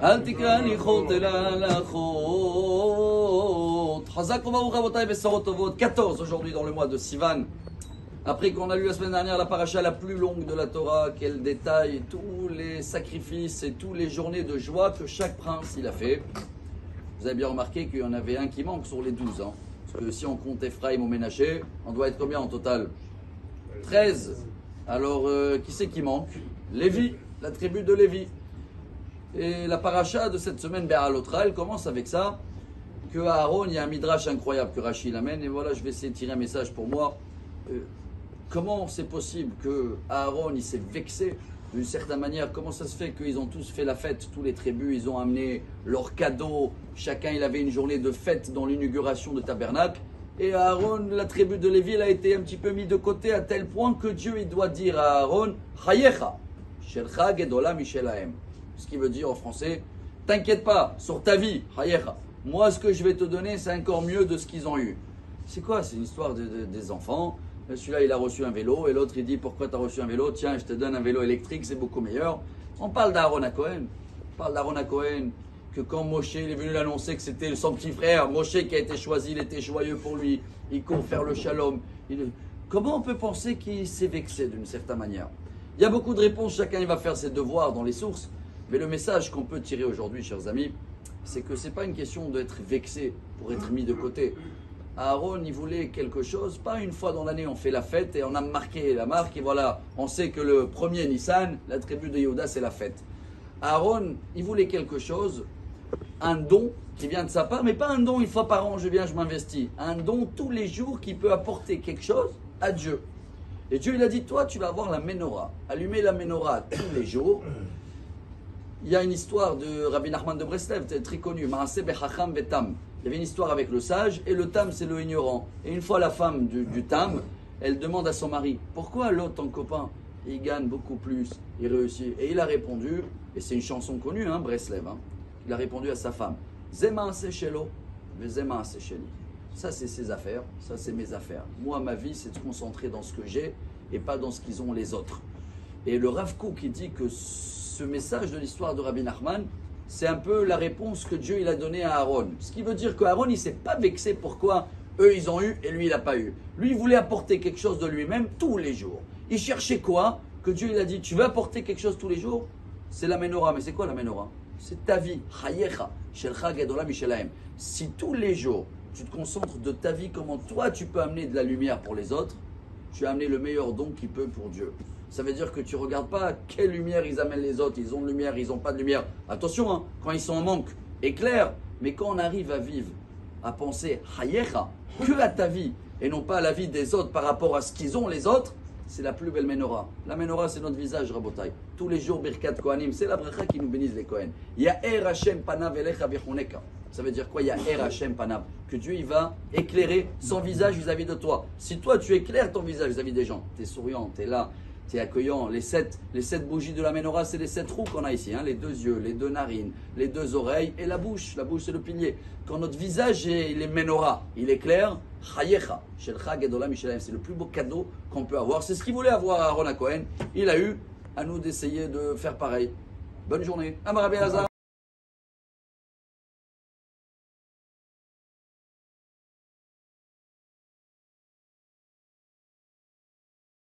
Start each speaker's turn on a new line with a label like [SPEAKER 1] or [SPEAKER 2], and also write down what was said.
[SPEAKER 1] אל תקרא לי חוט אלא הלכות. Chazak וברוך רבותיי בשורות טובות. 14 aujourd'hui dans le mois de Sivan. Après qu'on a lu la semaine dernière la paracha la plus longue de la Torah, qu'elle détaille tous les sacrifices et toutes les journées de joie que chaque prince il a fait. Vous avez bien remarqué qu'il y en avait un qui manque sur les 12 ans. Parce que si on compte Ephraim au Ménaché, on doit être combien en total? 13. Alors, qui c'est qui manque? Lévi, la tribu de Lévi. Et la paracha de cette semaine, Bé'alotra, elle commence avec ça, que à Aaron, il y a un midrash incroyable que Rashi l'amène. Et voilà, je vais essayer de tirer un message pour moi. Comment c'est possible que Aaron, il s'est vexé d'une certaine manière? Comment ça se fait qu'ils ont tous fait la fête, tous les tribus, ils ont amené leurs cadeaux, chacun il avait une journée de fête dans l'inauguration de tabernacle. Et Aaron, la tribu de Lévi, elle a été un petit peu mis de côté à tel point que Dieu il doit dire à Aaron, Chayecha, Shelcha Gedola Mishelahem. Ce qui veut dire en français, t'inquiète pas, sur ta vie, Chayecha. Moi, ce que je vais te donner, c'est encore mieux de ce qu'ils ont eu. C'est quoi? C'est une histoire des enfants. Celui-là, il a reçu un vélo, et l'autre, il dit, pourquoi tu as reçu un vélo? Tiens, je te donne un vélo électrique, c'est beaucoup meilleur. On parle d'Aaron à Cohen. On parle d'Aaron à Cohen, que quand Moshe il est venu l'annoncer que c'était son petit frère, Moshe qui a été choisi, il était joyeux pour lui, il court faire le shalom. Comment on peut penser qu'il s'est vexé d'une certaine manière? Il y a beaucoup de réponses, chacun il va faire ses devoirs dans les sources, mais le message qu'on peut tirer aujourd'hui, chers amis, c'est que ce n'est pas une question d'être vexé pour être mis de côté. Aaron, il voulait quelque chose, pas une fois dans l'année on fait la fête et on a marqué la marque et voilà, on sait que le premier Nissan, la tribu de Yehuda, c'est la fête. Aaron, il voulait quelque chose, un don qui vient de sa part, mais pas un don une fois par an, je viens, je m'investis. Un don tous les jours qui peut apporter quelque chose à Dieu. Et Dieu, il a dit, toi, tu vas avoir la menorah. Allumer la menorah tous les jours. Il y a une histoire de Rabbi Nachman de Breslev, très connu, Maaseh Bechacham Betam. Il y avait une histoire avec le sage, et le tam, c'est le ignorant. Et une fois la femme du tam, elle demande à son mari, pourquoi l'autre, ton copain, il gagne beaucoup plus, il réussit? Et il a répondu, et c'est une chanson connue, hein, Breslev, hein, il a répondu à sa femme, Zema Sechelo, Zema Secheli. Ça, c'est ses affaires, ça, c'est mes affaires. Moi, ma vie, c'est de se concentrer dans ce que j'ai, et pas dans ce qu'ils ont les autres. Et le Rav Kook, qui dit que ce message de l'histoire de Rabbi Nachman, c'est un peu la réponse que Dieu il a donnée à Aaron. Ce qui veut dire qu'Aaron, il ne s'est pas vexé pourquoi eux, ils ont eu et lui, il n'a pas eu. Lui, il voulait apporter quelque chose de lui-même tous les jours. Il cherchait quoi? Que Dieu, il a dit, tu veux apporter quelque chose tous les jours? C'est la menorah. Mais c'est quoi la menorah? C'est ta vie. Chayecha, Shelcha Gedola Mishelahem. Si tous les jours, tu te concentres de ta vie, comment toi, tu peux amener de la lumière pour les autres, tu as amené le meilleur don qu'il peut pour Dieu. Ça veut dire que tu ne regardes pas quelle lumière ils amènent les autres, ils ont de lumière, ils n'ont pas de lumière. Attention, hein, quand ils sont en manque, éclaire. Mais quand on arrive à vivre, à penser Hayecha, que à ta vie, et non pas à la vie des autres par rapport à ce qu'ils ont les autres, c'est la plus belle menorah. La menorah, c'est notre visage, Rabotai. Tous les jours, Birkat Kohanim, c'est la bracha qui nous bénisse les Kohen. Ya'er Hashem panav elecha vichuneka. Ça veut dire quoi? Ya'er Hashem panav. Que Dieu, il va éclairer son visage vis-à-vis de toi. Si toi, tu éclaires ton visage vis-à-vis des gens, tu es souriant, tu es là, tu es accueillant. Les sept bougies de la menorah, c'est les 7 roues qu'on a ici. Hein? Les 2 yeux, les 2 narines, les 2 oreilles et la bouche. La bouche, c'est le pilier. Quand notre visage est menorah, il est clair. Chayecha, Shelcha Gedola Mishelahem. C'est le plus beau cadeau qu'on peut avoir. C'est ce qu'il voulait avoir à Aaron à Cohen. Il a eu à nous d'essayer de faire pareil. Bonne journée. Amar Rabbi Elazar.